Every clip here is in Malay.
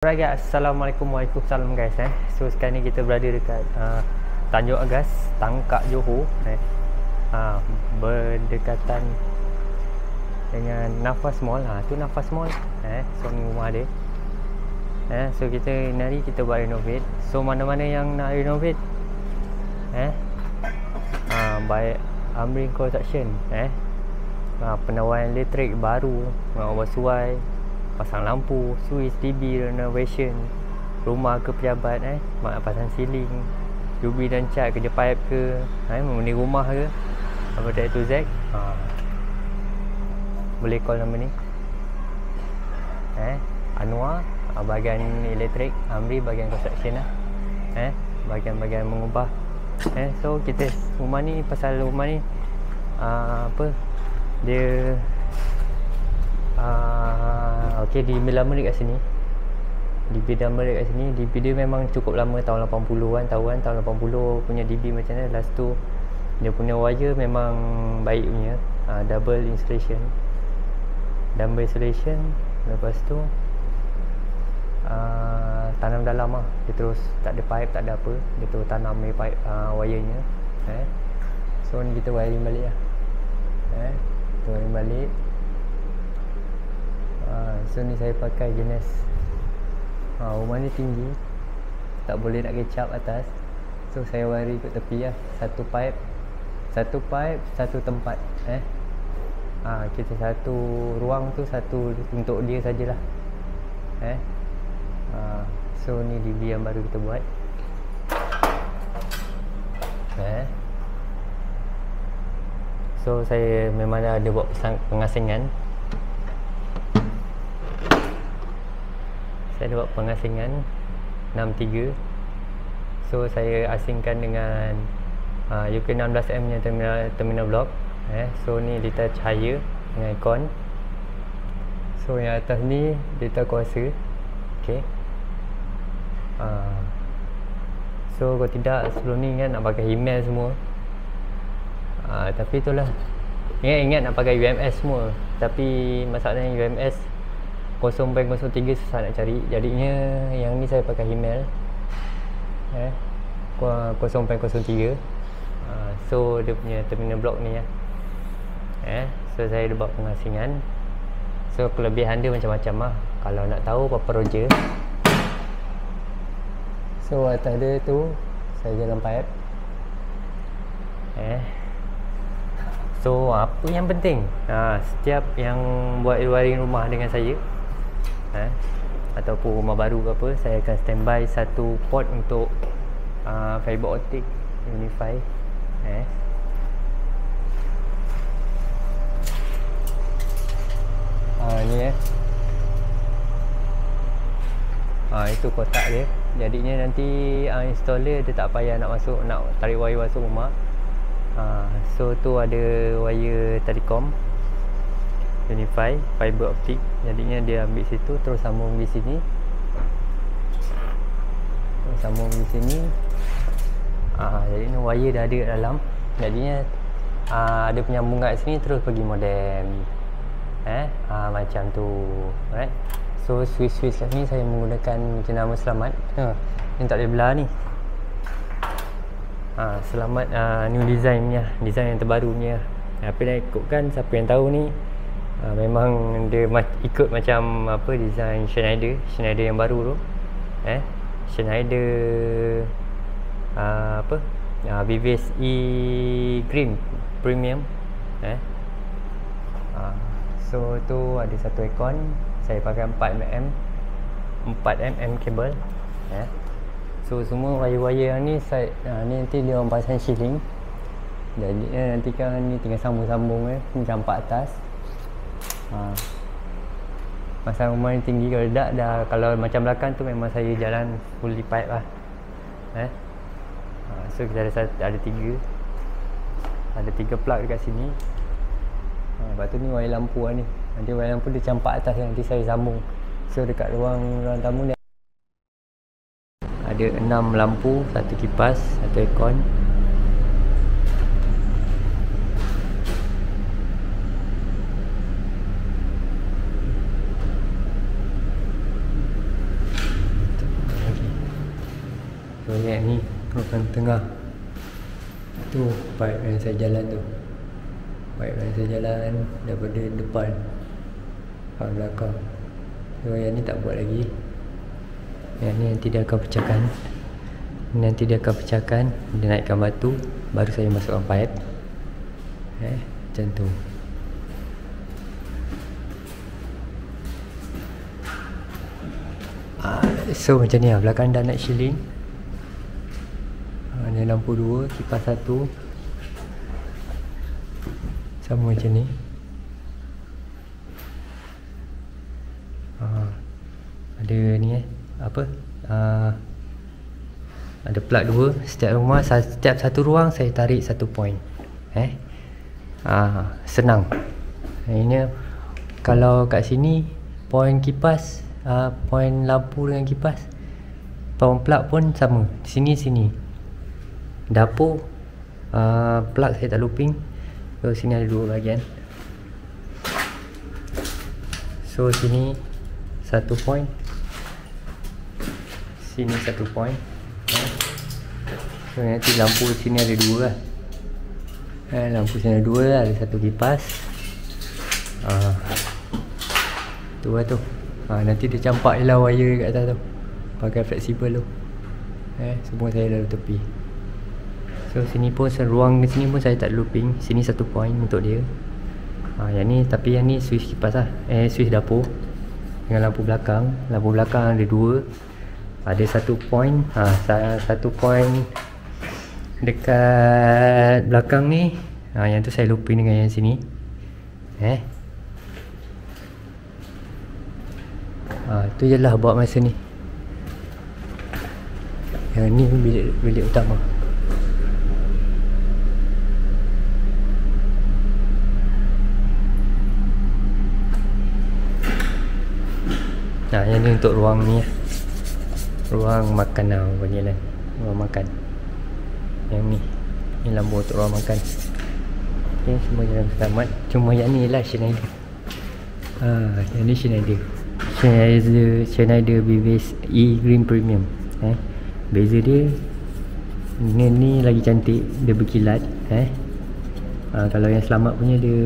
Alright guys, Assalamualaikum Waalaikumsalam guys. So sekarang ni kita berada dekat Tanjung Agas, Tangkak, Johor berdekatan dengan Nafas Mall. Tu Nafas Mall. So ni rumah dia. So kita hari kita buat renovate. So mana-mana yang nak renovate by Amrin Construction, penawaran elektrik baru, oversuai, pasang lampu, switch, TV, renovation, rumah ke pejabat, pasang ceiling, UV dan cat, kerja pipe ke, membeli rumah ke, apa dari tu Z, boleh call nama ni, Anwar, bahagian elektrik, Amri bahagian construction bahagian-bahagian mengubah. So kita rumah ni, pasal rumah ni dia okey, di lama dekat sini. DB lama dekat sini. DB dia memang cukup lama, tahun 80-an, tahun 80 punya DB macam ni. Last tu dia punya wire memang baik punya, double insulation. Lepas tu tanam dalam dia terus tak ada pipe, tak ada apa. Dia terus tanam pipe wirenya. So ni kita wiring balik lah. Kita wiring balik. So ni saya pakai jenis rumah ni tinggi, tak boleh nak kecap atas. So saya wiring kat tepi lah. Satu pipe, satu tempat. Kita satu ruang tu, satu untuk dia sajalah. So ni DB yang baru kita buat. So saya memang ada buat pengasingan. Saya ada buat pengasingan 63. So saya asingkan dengan UK 16M nya terminal block. So ni lita cahaya dengan aircon. So yang atas ni lita kuasa. Okay. So kalau tidak, sebelum ni ingat nak pakai email semua. Tapi itulah, ingat nak pakai UMS semua. Tapi masalahnya UMS 0.03 susah nak cari. Jadinya yang ni saya pakai email 0.03. So dia punya terminal block ni so saya ada buat pengasingan. So kelebihan dia macam-macam lah. Kalau nak tahu apa-apa Roger. So atas dia tu saya jalan pipe. So apa yang penting, setiap yang buat wiring rumah dengan saya, ataupun rumah baru ke apa, saya akan standby satu port untuk fiber optic Unify. Ni itu kotak dia. Jadinya nanti installer dia tak payah nak masuk, nak tarik wire masuk rumah. So tu ada wire Telecom Unify fiber optic. Jadinya dia ambil situ, terus sambung di sini. Jadi wire dah ada kat dalam. Jadinya ada penyambung kat sini, terus pergi modem. Macam tu. Alright. So switch kat ni saya menggunakan jenama Selamat. Ni tak boleh belah ni. Selamat new design punya, design yang terbaru punya. Apa nak ikutkan, siapa yang tahu ni, memang dia ikut macam apa design Schneider yang baru tu. Schneider Vives E Green Premium. So tu ada satu aircon. Saya pakai 4mm kabel. So semua wire-wire yang ni ni nanti dia orang pasang ceiling. Jadi nanti kan ni tinggal sambung-sambung ni campak atas. Pasal rumah ni tinggi, kalau tak dah, kalau macam belakang tu memang saya jalan fully pipe lah. So kita ada tiga plug dekat sini. Lepas tu ni wire lampu lah ni. Nanti wire lampu dia campak atas, nanti saya sambung. So dekat ruang tamu ni ada 6 lampu, satu kipas, satu aircon. So yang ni ruang tengah. Tu pipe yang saya jalan tu. Pipe yang saya jalan daripada depan ke belakang. So yang ni tak buat lagi. Yang ni nanti dia akan pecahkan. Nanti dia akan pecahkan, dia naikkan batu, baru saya masukkan pipe. Macam tu. So macam ni lah, belakang dah nak shielding. Ni lampu 2, kipas 1. Sama macam ni. Ada ni apa? Ada plug 2 setiap rumah. Setiap satu ruang saya tarik 1 point. Senang. Ini kalau kat sini point kipas, point lampu dengan kipas, point plug pun sama. Sini. Dapur plug saya tak looping. So sini ada 2 bahagian. So sini 1 point, sini 1 point. So nanti lampu sini ada 2 lah. Lampu sini ada 2 lah. Ada 1 kipas. Tu lah tu. Nanti dia campak je lah wire kat atas tu, pakai fleksibel tu. Semua saya lalu tepi. So sini pun, ruang sini pun saya tak looping. Sini 1 point untuk dia. Yang ni, tapi yang ni switch kipas lah. Switch dapur dengan lampu belakang. Lampu belakang ada 2. Ada 1 point. 1 point dekat belakang ni. Yang tu saya looping dengan yang sini. Tu je lah buat masa ni. Yang ni bilik utama. Yang ni untuk ruang ni, ruang makan lah panggil, ruang makan. Yang ni lampu untuk ruang makan. Okay, semua jalan selamat. Cuma yang ni lah Schneider. Yang ni Schneider BVS E Green Premium. Beza dia ni lagi cantik, dia berkilat. Kalau yang selamat punya dia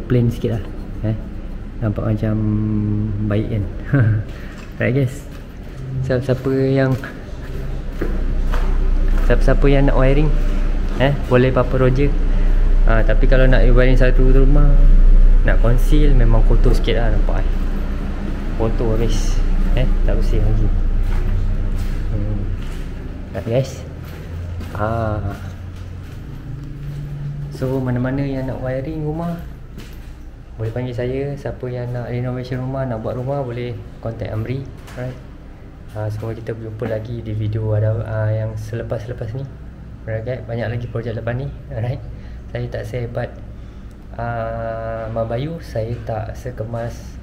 plain sikit lah. Nampak macam baik kan. Right guys, siapa yang nak wiring, boleh Papa Roger. Tapi kalau nak wiring satu rumah, nak conceal, memang kotor sikit lah, nampak kotor habis. Tak bersih lagi. Right guys. So mana-mana yang nak wiring rumah boleh panggil saya. Siapa yang nak renovation rumah, nak buat rumah, boleh contact Amri. Alright. Semoga kita berjumpa lagi di video yang selepas ni. Alright, banyak lagi projek lepas ni. Alright. Saya tak sehebat Mabayu, saya tak sekemas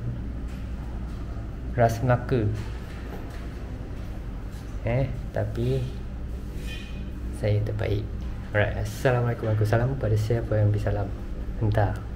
Ras Melaka. Tapi saya terbaik. Alright. Assalamualaikum. Salam pada siapa yang bersalam. Entah.